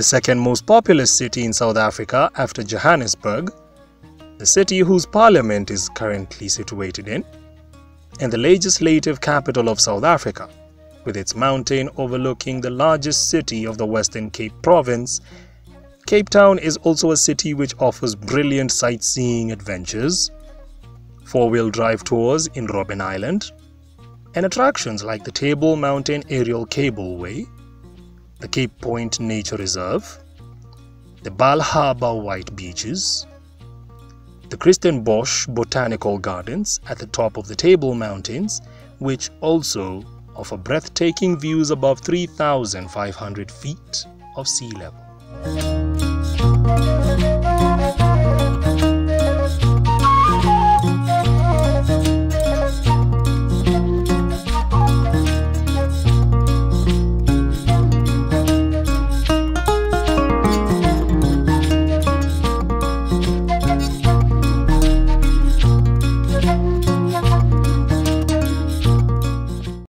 second most populous city in South Africa after Johannesburg, the city whose parliament is currently situated in, and the legislative capital of South Africa, with its mountain overlooking the largest city of the Western Cape province. Cape Town is also a city which offers brilliant sightseeing adventures, four-wheel drive tours in Robben Island, and attractions like the Table Mountain Aerial Cableway, the Cape Point Nature Reserve, the Bal Harbour White Beaches, the Christenbosch Botanical Gardens at the top of the Table Mountains, which also offer breathtaking views above 3,500 feet of sea level.